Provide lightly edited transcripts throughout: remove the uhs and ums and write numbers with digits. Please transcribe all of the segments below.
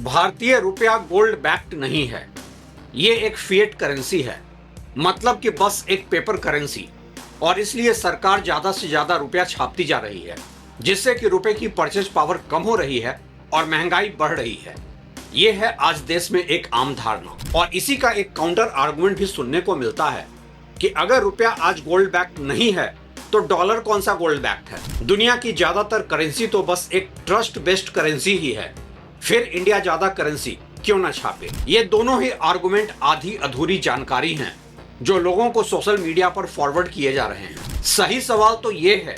भारतीय रुपया gold backed नहीं है। ये एक फिएट करेंसी है, मतलब कि बस एक पेपर करेंसी। और इसलिए सरकार ज्यादा से ज्यादा रुपया छापती जा रही है, जिससे कि रुपए की परचेज पावर कम हो रही है और महंगाई बढ़ रही है। ये है आज देश में एक आम धारणा, और इसी का एक काउंटर आर्गुमेंट भी सुनने को मिलता है कि अगर रुपया आज गोल्ड बैक्ड नहीं है तो डॉलर कौन सा गोल्ड बैक्ड है। दुनिया की ज्यादातर करेंसी तो बस एक ट्रस्ट बेस्ड करेंसी ही है, फिर इंडिया ज्यादा करेंसी क्यों ना छापे। ये दोनों ही आर्गुमेंट आधी अधूरी जानकारी हैं जो लोगों को सोशल मीडिया पर फॉरवर्ड किए जा रहे हैं। सही सवाल तो ये है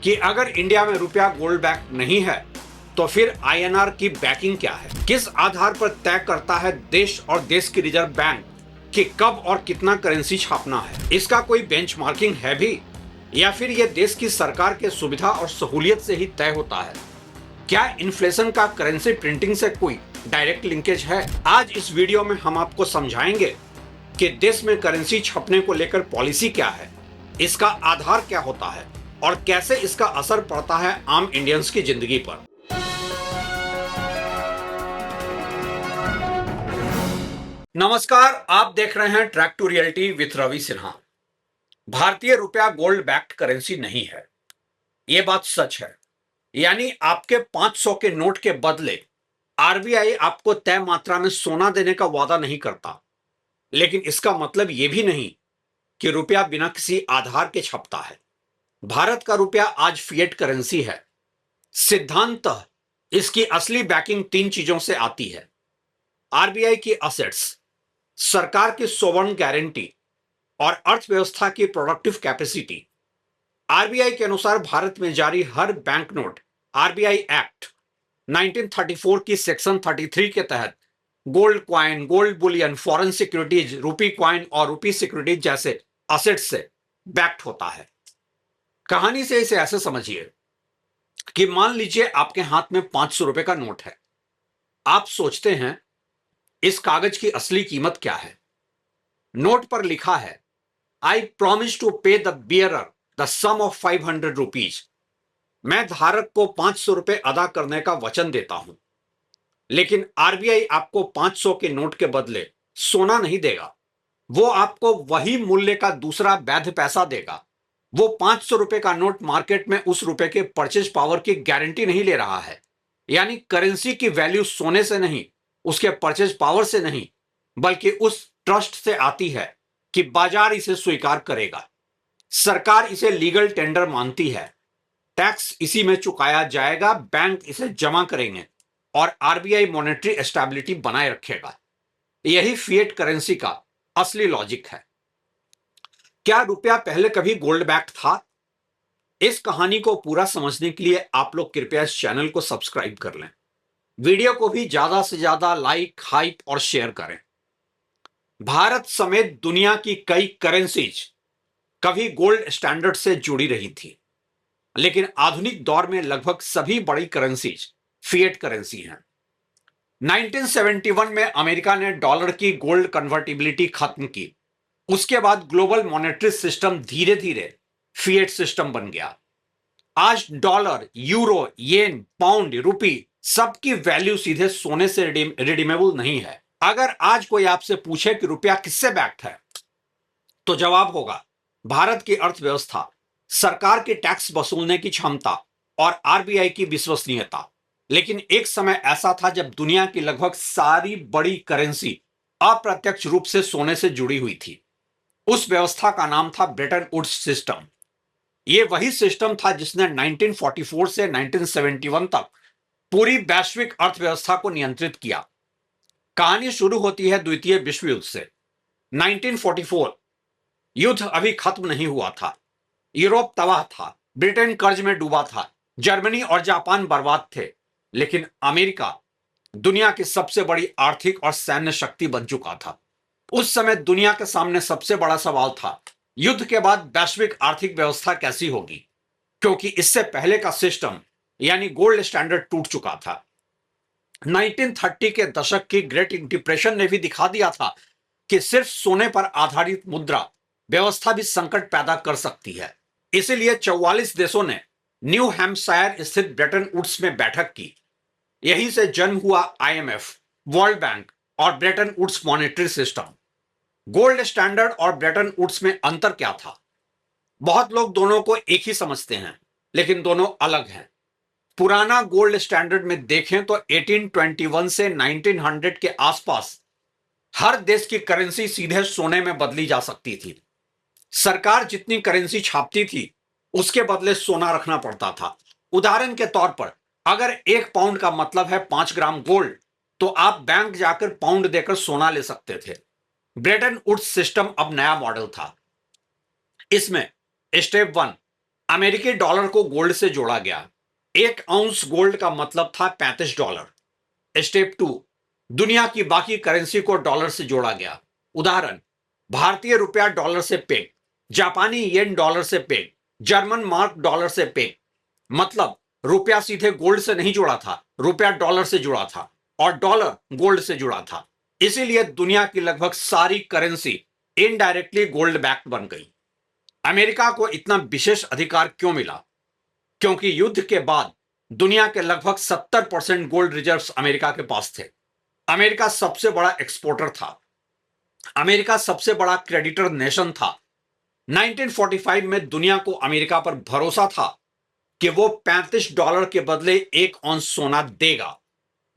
कि अगर इंडिया में रुपया गोल्ड बैक नहीं है तो फिर आईएनआर की बैकिंग क्या है। किस आधार पर तय करता है देश और देश की रिजर्व बैंक कि कब और कितना करेंसी छापना है। इसका कोई बेंचमार्किंग है भी, या फिर यह देश की सरकार के सुविधा और सहूलियत से ही तय होता है। क्या इन्फ्लेशन का करेंसी प्रिंटिंग से कोई डायरेक्ट लिंकेज है? आज इस वीडियो में हम आपको समझाएंगे कि देश में करेंसी छपने को लेकर पॉलिसी क्या है, इसका आधार क्या होता है और कैसे इसका असर पड़ता है आम इंडियंस की जिंदगी पर। नमस्कार, आप देख रहे हैं Track to Reality with Ravi Sinha. भारतीय रुपया गोल्ड बैक्ड करेंसी नहीं है, यह बात सच है। यानी आपके 500 के नोट के बदले आरबीआई आपको तय मात्रा में सोना देने का वादा नहीं करता, लेकिन इसका मतलब यह भी नहीं कि रुपया बिना किसी आधार के छपता है। भारत का रुपया आज फिएट करेंसी है। सिद्धांततः इसकी असली बैकिंग 3 चीजों से आती है: आरबीआई की असेट्स, सरकार की सोवरेन गारंटी और अर्थव्यवस्था की प्रोडक्टिव कैपेसिटी। आरबीआई के अनुसार भारत में जारी हर बैंक नोट आरबीआई एक्ट 1934 की सेक्शन 33 के तहत gold coin, gold Boolean, foreign securities, रूपी क्वाइन और रूपी सिक्योरिटीज जैसे असेट्स से बैक्ड होता है। कहानी से इसे ऐसे समझिए कि मान लीजिए आपके हाथ में 500 रुपए का नोट है। आप सोचते हैं इस कागज की असली कीमत क्या है। नोट पर लिखा है, I promise to pay the bearer the sum of 500 rupees. मैं धारक को 500 रुपए अदा करने का वचन देता हूं। लेकिन आरबीआई आपको 500 के नोट के बदले सोना नहीं देगा, वो आपको वही मूल्य का दूसरा वैध पैसा देगा। वो 500 रुपए का नोट मार्केट में उस रुपए के परचेज पावर की गारंटी नहीं ले रहा है। यानी करेंसी की वैल्यू सोने से नहीं, उसके परचेज पावर से नहीं, बल्कि उस ट्रस्ट से आती है कि बाजार इसे स्वीकार करेगा। सरकार इसे लीगल टेंडर मानती है, टैक्स इसी में चुकाया जाएगा, बैंक इसे जमा करेंगे और आरबीआई मॉनेटरी स्टेबिलिटी बनाए रखेगा। यही फिएट करेंसी का असली लॉजिक है। क्या रुपया पहले कभी गोल्ड बैक्ड था? इस कहानी को पूरा समझने के लिए आप लोग कृपया इस चैनल को सब्सक्राइब कर लें। वीडियो को भी ज्यादा से ज्यादा लाइक, हाइप और शेयर करें। भारत समेत दुनिया की कई करेंसीज कभी गोल्ड स्टैंडर्ड से जुड़ी रही थी, लेकिन आधुनिक दौर में लगभग सभी बड़ी करेंसीज फिएट करेंसी हैं। 1971 में अमेरिका ने डॉलर की गोल्ड कन्वर्टिबिलिटी खत्म की। उसके बाद ग्लोबल मॉनेटरी सिस्टम धीरे धीरे फिएट सिस्टम बन गया। आज डॉलर, यूरो, येन, पाउंड, रुपी सबकी वैल्यू सीधे सोने से रिडीमेबल नहीं है। अगर आज कोई आपसे पूछे कि रुपया किससे बैक्ड है, तो जवाब होगा भारत की अर्थव्यवस्था, सरकार के टैक्स वसूलने की क्षमता और आरबीआई की विश्वसनीयता। लेकिन एक समय ऐसा था जब दुनिया की लगभग सारी बड़ी करेंसी अप्रत्यक्ष रूप से सोने से जुड़ी हुई थी। उस व्यवस्था का नाम था ब्रेटन वुड्स सिस्टम। यह वही सिस्टम था जिसने 1944 से 1971 तक पूरी वैश्विक अर्थव्यवस्था को नियंत्रित किया। कहानी शुरू होती है द्वितीय विश्व युद्ध से। 1944 युद्ध अभी खत्म नहीं हुआ था। यूरोप तबाह था, ब्रिटेन कर्ज में डूबा था, जर्मनी और जापान बर्बाद थे, लेकिन अमेरिका दुनिया की सबसे बड़ी आर्थिक और सैन्य शक्ति बन चुका था। उस समय दुनिया के सामने सबसे बड़ा सवाल था, युद्ध के बाद वैश्विक आर्थिक व्यवस्था कैसी होगी, क्योंकि इससे पहले का सिस्टम यानी गोल्ड स्टैंडर्ड टूट चुका था। 1930 के दशक की ग्रेट डिप्रेशन ने भी दिखा दिया था कि सिर्फ सोने पर आधारित मुद्रा व्यवस्था भी संकट पैदा कर सकती है। इसीलिए 44 देशों ने न्यू हैम्पशायर स्थित ब्रेटन वुड्स में बैठक की। यहीं से जन्म हुआ आईएमएफ, वर्ल्ड बैंक और Bretton Woods monetary system. Gold standard और ब्रेटन वुड्स में अंतर क्या था? बहुत लोग दोनों को एक ही समझते हैं, लेकिन दोनों अलग हैं। पुराना गोल्ड स्टैंडर्ड में देखें तो 1821 से 1900 के आसपास हर देश की करेंसी सीधे सोने में बदली जा सकती थी। सरकार जितनी करेंसी छापती थी उसके बदले सोना रखना पड़ता था। उदाहरण के तौर पर अगर 1 पाउंड का मतलब है 5 ग्राम गोल्ड, तो आप बैंक जाकर पाउंड देकर सोना ले सकते थे। ब्रेटन वुड्स सिस्टम अब नया मॉडल था। इसमें स्टेप 1, अमेरिकी डॉलर को गोल्ड से जोड़ा गया। 1 आउंस गोल्ड का मतलब था $35। स्टेप 2, दुनिया की बाकी करेंसी को डॉलर से जोड़ा गया। उदाहरण, भारतीय रुपया डॉलर से पेग, जापानी येन डॉलर से पेग, जर्मन मार्क डॉलर से पेग। मतलब रुपया सीधे गोल्ड से नहीं जुड़ा था, रुपया डॉलर से जुड़ा था और डॉलर गोल्ड से जुड़ा था। इसीलिए दुनिया की लगभग सारी करेंसी इनडायरेक्टली गोल्ड बैक्ड बन गई। अमेरिका को इतना विशेष अधिकार क्यों मिला? क्योंकि युद्ध के बाद दुनिया के लगभग 70% गोल्ड रिजर्व्स अमेरिका के पास थे। अमेरिका सबसे बड़ा एक्सपोर्टर था। अमेरिका सबसे बड़ा क्रेडिटर नेशन था। 1945 में दुनिया को अमेरिका पर भरोसा था कि वो $35 के बदले 1 औंस सोना देगा।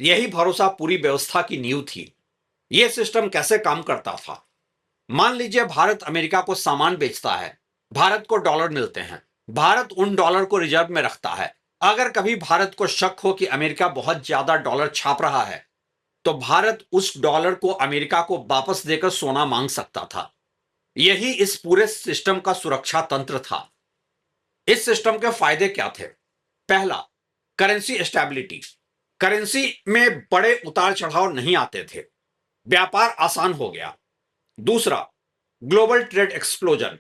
यही भरोसा पूरी व्यवस्था की नींव थी। यह सिस्टम कैसे काम करता था? मान लीजिए भारत अमेरिका को सामान बेचता है, भारत को डॉलर मिलते हैं। भारत उन डॉलर को रिजर्व में रखता है। अगर कभी भारत को शक हो कि अमेरिका बहुत ज्यादा डॉलर छाप रहा है, तो भारत उस डॉलर को अमेरिका को वापस देकर सोना मांग सकता था। यही इस पूरे सिस्टम का सुरक्षा तंत्र था। इस सिस्टम के फायदे क्या थे? पहला, करेंसी स्टेबिलिटी। करेंसी में बड़े उतार चढ़ाव नहीं आते थे, व्यापार आसान हो गया। दूसरा, ग्लोबल ट्रेड एक्सप्लोजन।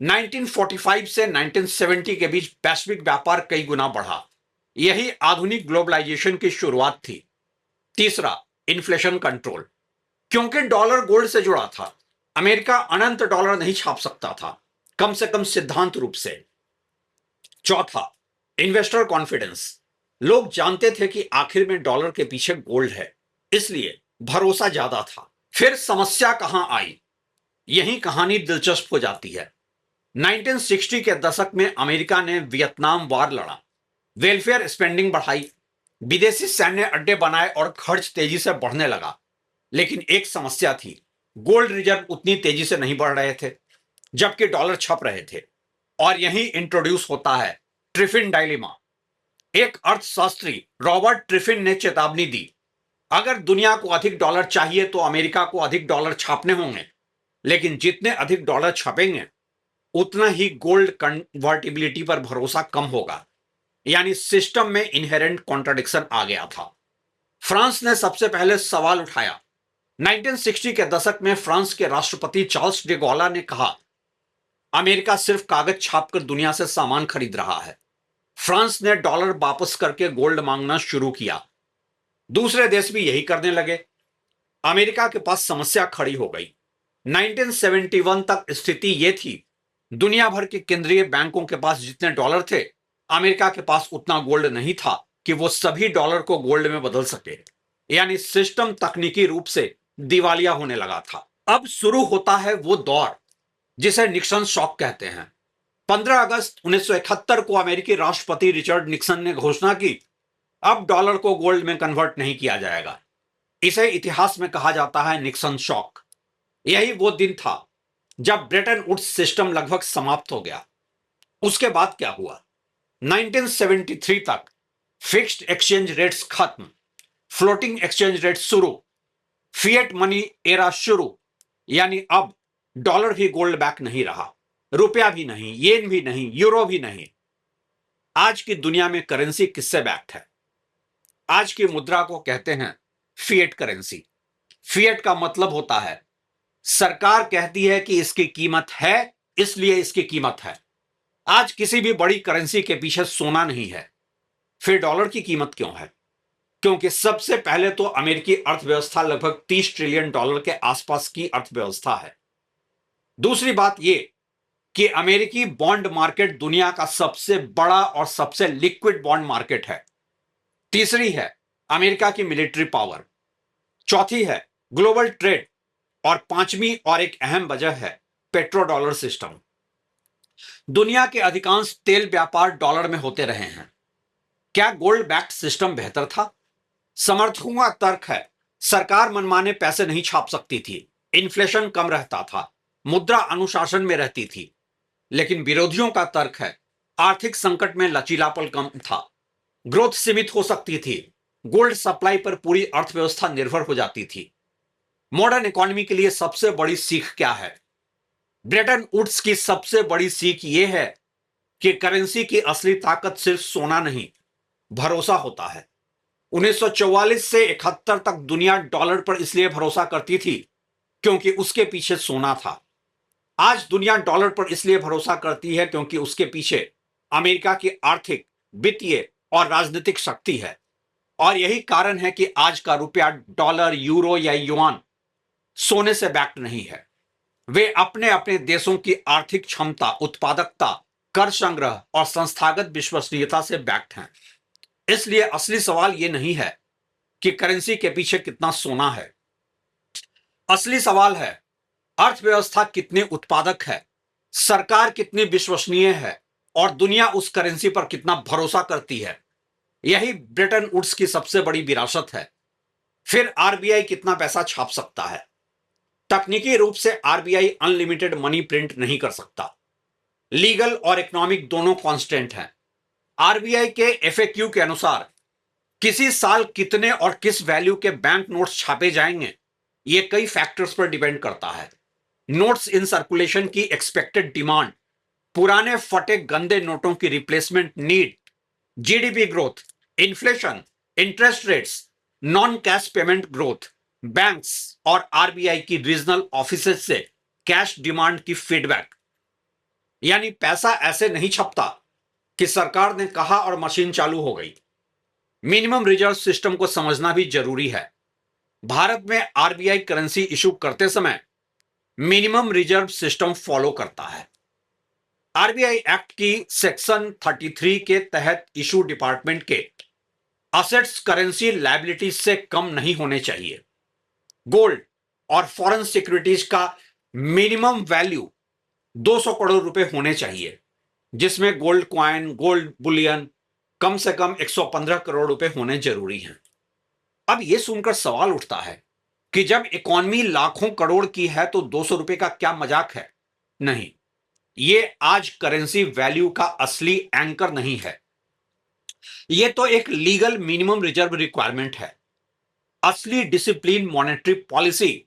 1945 से 1970 के बीच वैश्विक व्यापार कई गुना बढ़ा। यही आधुनिक ग्लोबलाइजेशन की शुरुआत थी। तीसरा, इन्फ्लेशन कंट्रोल। क्योंकि डॉलर गोल्ड से जुड़ा था, अमेरिका अनंत डॉलर नहीं छाप सकता था, कम से कम सिद्धांत रूप से। चौथा, इन्वेस्टर कॉन्फिडेंस। लोग जानते थे कि आखिर में डॉलर के पीछे गोल्ड है, इसलिए भरोसा ज्यादा था। फिर समस्या कहां आई? यही कहानी दिलचस्प हो जाती है। 1960 के दशक में अमेरिका ने वियतनाम वार लड़ा, वेलफेयर स्पेंडिंग बढ़ाई, विदेशी सैन्य अड्डे बनाए और खर्च तेजी से बढ़ने लगा। लेकिन एक समस्या थी, गोल्ड रिजर्व उतनी तेजी से नहीं बढ़ रहे थे जबकि डॉलर छप रहे थे। और यही इंट्रोड्यूस होता है ट्रिफिन डायलेमा। एक अर्थशास्त्री रॉबर्ट ट्रिफिन ने चेतावनी दी, अगर दुनिया को अधिक डॉलर चाहिए तो अमेरिका को अधिक डॉलर छापने होंगे, लेकिन जितने अधिक डॉलर छपेंगे उतना ही गोल्ड कन्वर्टिबिलिटी पर भरोसा कम होगा। यानी सिस्टम में इनहेरेंट कॉन्ट्रडिक्शन आ गया था। फ्रांस ने सबसे पहले सवाल उठाया। 1960 के दशक में फ्रांस के राष्ट्रपति चार्ल्स डे गॉला ने कहा, अमेरिका सिर्फ कागज छापकर दुनिया से सामान खरीद रहा है। फ्रांस ने डॉलर वापस करके गोल्ड मांगना शुरू किया। दूसरे देश भी यही करने लगे। अमेरिका के पास समस्या खड़ी हो गई। 1971 तक स्थिति यह थी, दुनिया भर के केंद्रीय बैंकों के पास जितने डॉलर थे, अमेरिका के पास उतना गोल्ड नहीं था कि वो सभी डॉलर को गोल्ड में बदल सके। यानी सिस्टम तकनीकी रूप से दिवालिया होने लगा था। अब शुरू होता है वो दौर जिसे निक्सन शॉक कहते हैं। 15 अगस्त 1971 को अमेरिकी राष्ट्रपति रिचर्ड निक्सन ने घोषणा की, अब डॉलर को गोल्ड में कन्वर्ट नहीं किया जाएगा। इसे इतिहास में कहा जाता है निक्सन शॉक। यही वो दिन था जब ब्रेटन वुड्स सिस्टम लगभग समाप्त हो गया। उसके बाद क्या हुआ? 1973 तक फिक्स्ड एक्सचेंज रेट्स खत्म, फ्लोटिंग एक्सचेंज रेट शुरू, फिएट मनी एरा शुरू। यानी अब डॉलर भी गोल्ड बैक नहीं रहा, रुपया भी नहीं, येन भी नहीं, यूरो भी नहीं। आज की दुनिया में करेंसी किससे बैक्ड है? आज की मुद्रा को कहते हैं फिएट करेंसी। फिएट का मतलब होता है सरकार कहती है कि इसकी कीमत है, इसलिए इसकी कीमत है। आज किसी भी बड़ी करेंसी के पीछे सोना नहीं है। फिर डॉलर की कीमत क्यों है? क्योंकि सबसे पहले तो अमेरिकी अर्थव्यवस्था लगभग $30 ट्रिलियन के आसपास की अर्थव्यवस्था है। दूसरी बात यह कि अमेरिकी बॉन्ड मार्केट दुनिया का सबसे बड़ा और सबसे लिक्विड बॉन्ड मार्केट है। तीसरी है अमेरिका की मिलिट्री पावर, चौथी है ग्लोबल ट्रेड, और पांचवी और एक अहम वजह है पेट्रो डॉलर सिस्टम। दुनिया के अधिकांश तेल व्यापार डॉलर में होते रहे हैं। क्या गोल्ड बैक्ड सिस्टम बेहतर था? समर्थकों का तर्क है सरकार मनमाने पैसे नहीं छाप सकती थी, इन्फ्लेशन कम रहता था, मुद्रा अनुशासन में रहती थी। लेकिन विरोधियों का तर्क है आर्थिक संकट में लचीलापन कम था, ग्रोथ सीमित हो सकती थी, गोल्ड सप्लाई पर पूरी अर्थव्यवस्था निर्भर हो जाती थी। मॉडर्न इकोनॉमी के लिए सबसे बड़ी सीख क्या है? ब्रेटन वुड्स की सबसे बड़ी सीख यह है कि करेंसी की असली ताकत सिर्फ सोना नहीं, भरोसा होता है। 1944 से 71 तक दुनिया डॉलर पर इसलिए भरोसा करती थी क्योंकि उसके पीछे सोना था। आज दुनिया डॉलर पर इसलिए भरोसा करती है क्योंकि उसके पीछे अमेरिका की आर्थिक, वित्तीय और राजनीतिक शक्ति है। और यही कारण है कि आज का रुपया, डॉलर, यूरो या युआन सोने से बैक्ड नहीं है। वे अपने अपने देशों की आर्थिक क्षमता, उत्पादकता, कर संग्रह और संस्थागत विश्वसनीयता से बैक्ड हैं। इसलिए असली सवाल यह नहीं है कि करेंसी के पीछे कितना सोना है। असली सवाल है अर्थव्यवस्था कितनी उत्पादक है, सरकार कितनी विश्वसनीय है और दुनिया उस करेंसी पर कितना भरोसा करती है। यही ब्रेटन वुड्स की सबसे बड़ी विरासत है। फिर आरबीआई कितना पैसा छाप सकता है? तकनीकी रूप से आरबीआई अनलिमिटेड मनी प्रिंट नहीं कर सकता। लीगल और इकोनॉमिक दोनों कांस्टेंट हैं। आरबीआई के एफएक्यू के अनुसार किसी साल कितने और किस वैल्यू के बैंक नोट्स छापे जाएंगे, यह कई फैक्टर्स पर डिपेंड करता है। नोट्स इन सर्कुलेशन की एक्सपेक्टेड डिमांड, पुराने फटे गंदे नोटों की replacement need, GDP growth, inflation, interest rates, non cash payment growth, banks और आरबीआई की रीजनल ऑफिसेज से कैश डिमांड की फीडबैक। यानी पैसा ऐसे नहीं छपता कि सरकार ने कहा और मशीन चालू हो गई। मिनिमम रिजर्व सिस्टम को समझना भी जरूरी है। भारत में आरबीआई करेंसी इशू करते समय मिनिमम रिजर्व सिस्टम फॉलो करता है। आरबीआई एक्ट की सेक्शन 33 के तहत इशू डिपार्टमेंट के असेट्स करेंसी लायबिलिटी से कम नहीं होने चाहिए। गोल्ड और फॉरेन सिक्योरिटीज का मिनिमम वैल्यू 200 करोड़ रुपए होने चाहिए, जिसमें गोल्ड क्वाइन, गोल्ड बुलियन कम से कम 115 करोड़ रुपए होने जरूरी हैं। अब यह सुनकर सवाल उठता है कि जब इकोनॉमी लाखों करोड़ की है तो 200 रुपए का क्या मजाक है? नहीं, यह आज करेंसी वैल्यू का असली एंकर नहीं है। यह तो एक लीगल मिनिमम रिजर्व रिक्वायरमेंट है। असली discipline monetary policy,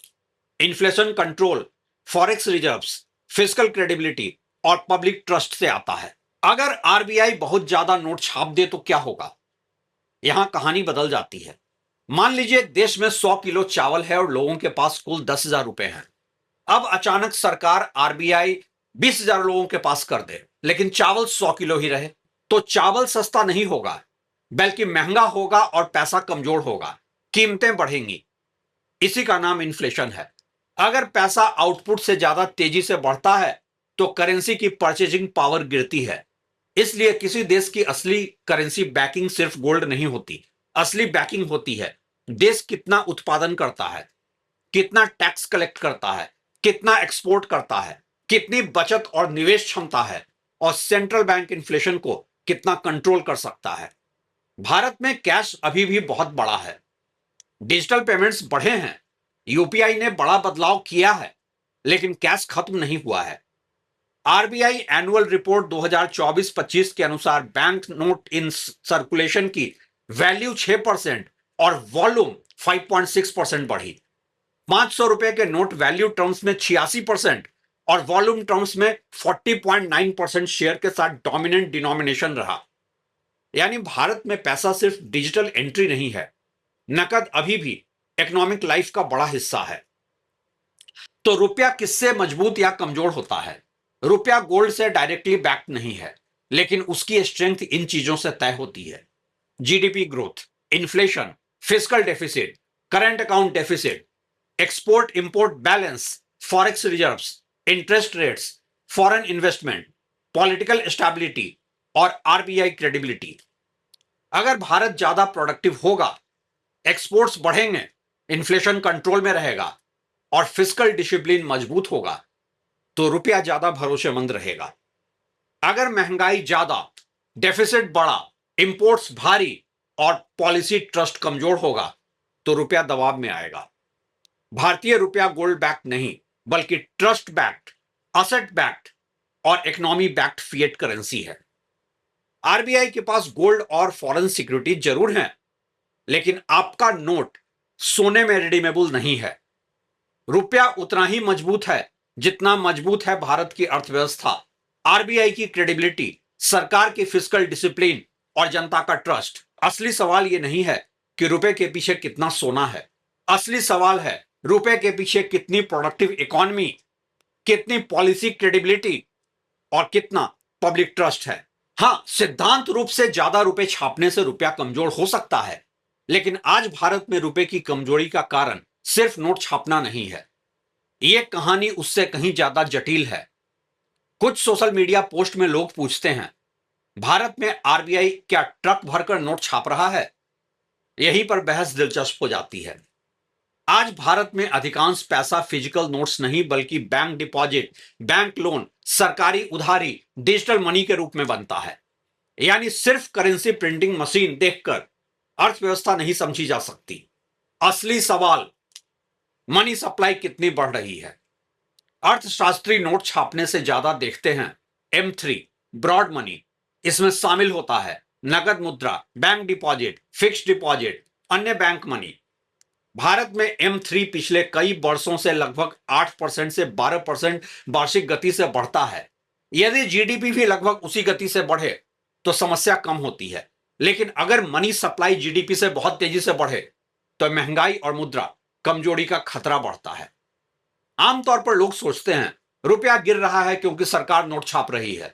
inflation control, forex reserves, fiscal credibility और पब्लिक ट्रस्ट से आता है। अगर आरबीआई बहुत ज्यादा नोट छाप दे तो क्या होगा? यहां कहानी बदल जाती है। मान लीजिए देश में 100 किलो चावल है और लोगों के पास कुल 10,000 रुपए हैं। अब अचानक सरकार आरबीआई 20,000 लोगों के पास कर दे, लेकिन चावल 100 किलो ही रहे, तो चावल सस्ता नहीं होगा, बल्कि महंगा होगा और पैसा कमजोर होगा, कीमतें बढ़ेंगी। इसी का नाम इन्फ्लेशन है। अगर पैसा आउटपुट से ज्यादा तेजी से बढ़ता है तो करेंसी की परचेजिंग पावर गिरती है। इसलिए किसी देश की असली करेंसी बैकिंग सिर्फ गोल्ड नहीं होती। असली बैकिंग होती है देश कितना उत्पादन करता है, कितना टैक्स कलेक्ट करता है, कितना एक्सपोर्ट करता है, कितनी बचत और निवेश क्षमता है, और सेंट्रल बैंक इन्फ्लेशन को कितना कंट्रोल कर सकता है। भारत में कैश अभी भी बहुत बड़ा है। डिजिटल पेमेंट्स बढ़े हैं, यूपीआई ने बड़ा बदलाव किया है, लेकिन कैश खत्म नहीं हुआ है। आरबीआई एनुअल रिपोर्ट 2024-25 के अनुसार बैंक नोट इन सर्कुलेशन की वैल्यू 6% और वॉल्यूम 5.6% बढ़ी। 500 रुपए के नोट वैल्यू टर्म्स में 86% और वॉल्यूम टर्म्स में 40.9% शेयर के साथ डोमिनेंट डिनोमिनेशन रहा। यानी भारत में पैसा सिर्फ डिजिटल एंट्री नहीं है, नकद अभी भी इकोनॉमिक लाइफ का बड़ा हिस्सा है। तो रुपया किससे मजबूत या कमजोर होता है? रुपया गोल्ड से डायरेक्टली बैक्ड नहीं है, लेकिन उसकी स्ट्रेंथ इन चीजों से तय होती है। GDP growth, inflation, fiscal deficit, current account deficit, export import balance, forex reserves, interest rates, foreign investment, political stability और आरबीआई क्रेडिबिलिटी। अगर भारत ज्यादा प्रोडक्टिव होगा एक्सपोर्ट्स बढ़ेंगे, इन्फ्लेशन कंट्रोल में रहेगा और फिस्कल डिसिप्लिन मजबूत होगा तो रुपया ज्यादा भरोसेमंद रहेगा। अगर महंगाई ज्यादा, डेफिसिट बड़ा, इंपोर्ट्स भारी और पॉलिसी ट्रस्ट कमजोर होगा तो रुपया दबाव में आएगा। भारतीय रुपया गोल्ड बैक्ड नहीं बल्कि ट्रस्ट बैक्ड, असेट बैक्ड और इकोनॉमी बैक्ड फिएट करेंसी है। आरबीआई के पास गोल्ड और फॉरेन सिक्योरिटी जरूर है, लेकिन आपका नोट सोने में रिडीमेबल नहीं है। रुपया उतना ही मजबूत है जितना मजबूत है भारत की अर्थव्यवस्था, आरबीआई की क्रेडिबिलिटी, सरकार की फिस्कल डिसिप्लिन और जनता का ट्रस्ट। असली सवाल यह नहीं है कि रुपए के पीछे कितना सोना है, असली सवाल है रुपए के पीछे कितनी प्रोडक्टिव इकोनॉमी, कितनी पॉलिसी क्रेडिबिलिटी और कितना पब्लिक ट्रस्ट है। हां, सिद्धांत रूप से ज्यादा रुपए छापने से रुपया कमजोर हो सकता है, लेकिन आज भारत में रुपए की कमजोरी का कारण सिर्फ नोट छापना नहीं है। यह कहानी उससे कहीं ज्यादा जटिल है। कुछ सोशल मीडिया पोस्ट में लोग पूछते हैं, भारत में आरबीआई क्या ट्रक भरकर नोट छाप रहा है? यहीं पर बहस दिलचस्प हो जाती है। आज भारत में अधिकांश पैसा फिजिकल नोट्स नहीं बल्कि बैंक डिपॉजिट, बैंक लोन, सरकारी उधारी, डिजिटल मनी के रूप में बनता है। यानी सिर्फ करेंसी प्रिंटिंग मशीन देखकर अर्थव्यवस्था नहीं समझी जा सकती। असली सवाल मनी सप्लाई कितनी बढ़ रही है। अर्थशास्त्री नोट छापने से ज्यादा देखते हैं M3 ब्रॉड मनी। इसमें शामिल होता है नगद मुद्रा, बैंक डिपॉजिट, फिक्स्ड डिपॉजिट, अन्य बैंक मनी। भारत में M3 पिछले कई वर्षों से लगभग 8% से 12% वार्षिक गति से बढ़ता है। यदि जीडीपी भी लगभग उसी गति से बढ़े तो समस्या कम होती है, लेकिन अगर मनी सप्लाई जीडीपी से बहुत तेजी से बढ़े तो महंगाई और मुद्रा कमजोरी का खतरा बढ़ता है। आमतौर पर लोग सोचते हैं रुपया गिर रहा है क्योंकि सरकार नोट छाप रही है।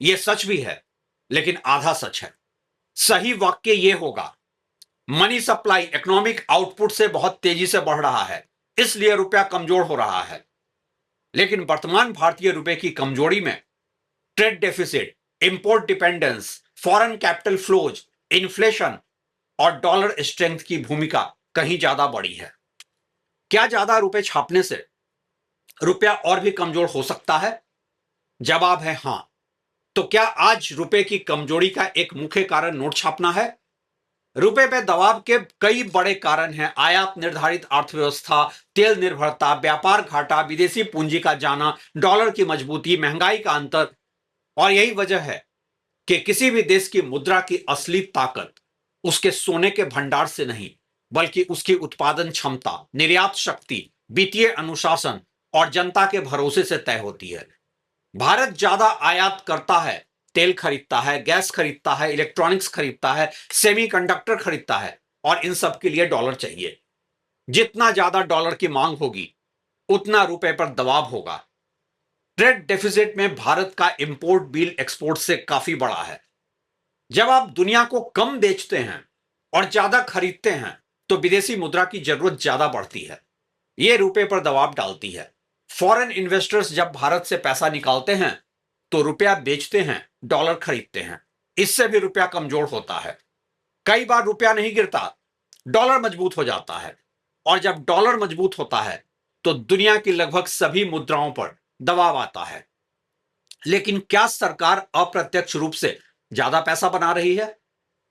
यह सच भी है, लेकिन आधा सच है। सही वाक्य यह होगा, मनी सप्लाई इकोनॉमिक आउटपुट से बहुत तेजी से बढ़ रहा है, इसलिए रुपया कमजोर हो रहा है। लेकिन वर्तमान भारतीय रुपए की कमजोरी में trade deficit, import dependence, foreign capital flows, inflation और डॉलर स्ट्रेंथ की भूमिका कहीं ज्यादा बड़ी है। क्या ज्यादा रुपए छापने से रुपया और भी कमजोर हो सकता है? जवाब है हां। तो क्या आज रुपए की कमजोरी का एक मुख्य कारण नोट छापना है? रुपए पे दबाव के कई बड़े कारण हैं। आयात निर्धारित अर्थव्यवस्था, तेल निर्भरता, व्यापार घाटा, विदेशी पूंजी का जाना, डॉलर की मजबूती, महंगाई का अंतर। और यही वजह है कि किसी भी देश की मुद्रा की असली ताकत उसके सोने के भंडार से नहीं बल्कि उसकी उत्पादन क्षमता, निर्यात शक्ति, वित्तीय अनुशासन और जनता के भरोसे से तय होती है। भारत ज्यादा आयात करता है, तेल खरीदता है, गैस खरीदता है, इलेक्ट्रॉनिक्स खरीदता है, सेमीकंडक्टर खरीदता है और इन सब के लिए डॉलर चाहिए। जितना ज्यादा डॉलर की मांग होगी उतना रुपए पर दबाव होगा। ट्रेड डेफिसिट में भारत का इंपोर्ट बिल एक्सपोर्ट से काफी बड़ा है। जब आप दुनिया को कम बेचते हैं और ज्यादा खरीदते हैं तो विदेशी मुद्रा की जरूरत ज्यादा बढ़ती है। यह रुपए पर दबाव डालती है। फॉरेन इन्वेस्टर्स जब भारत से पैसा निकालते हैं तो रुपया बेचते हैं, डॉलर खरीदते हैं। इससे भी रुपया कमजोर होता है। कई बार रुपया नहीं गिरता, डॉलर मजबूत हो जाता है। और जब डॉलर मजबूत होता है तो दुनिया की लगभग सभी मुद्राओं पर दबाव आता है। लेकिन क्या सरकार अप्रत्यक्ष रूप से ज्यादा पैसा बना रही है?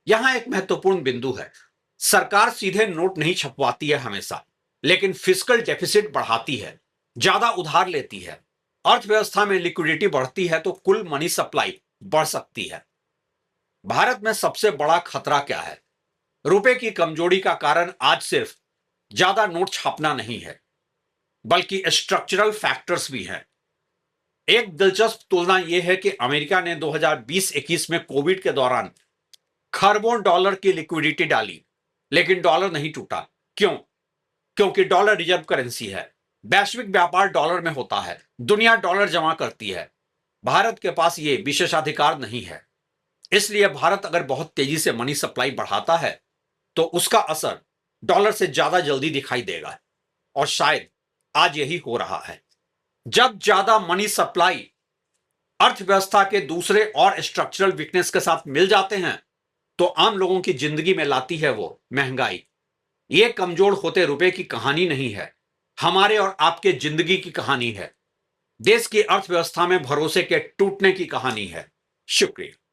यहां एक महत्वपूर्ण बिंदु है। सरकार सीधे नोट नहीं छपवाती है हमेशा, लेकिन फिस्कल डेफिसिट बढ़ाती है, ज्यादा उधार लेती है। अर्थव्यवस्था में लिक्विडिटी बढ़ती है तो कुल मनी सप्लाई बढ़ सकती है। भारत में सबसे बड़ा खतरा क्या है? रुपए की कमजोरी का कारण आज सिर्फ ज्यादा नोट छापना नहीं है बल्कि स्ट्रक्चरल फैक्टर्स भी हैं। एक दिलचस्प तुलना यह है कि अमेरिका ने 2020-21 में कोविड के दौरान खरबों डॉलर की लिक्विडिटी डाली, लेकिन डॉलर नहीं टूटा। क्यों? क्योंकि डॉलर रिजर्व करेंसी है। वैश्विक व्यापार डॉलर में होता है, दुनिया डॉलर जमा करती है। भारत के पास यह विशेषाधिकार नहीं है। इसलिए भारत अगर बहुत तेजी से मनी सप्लाई बढ़ाता है तो उसका असर डॉलर से ज्यादा जल्दी दिखाई देगा। और शायद आज यही हो रहा है। जब ज्यादा मनी सप्लाई अर्थव्यवस्था के दूसरे और स्ट्रक्चरल वीकनेस के साथ मिल जाते हैं तो आम लोगों की जिंदगी में लाती है वो महंगाई। ये कमजोर होते रुपए की कहानी नहीं है, हमारे और आपके जिंदगी की कहानी है। देश की अर्थव्यवस्था में भरोसे के टूटने की कहानी है। शुक्रिया।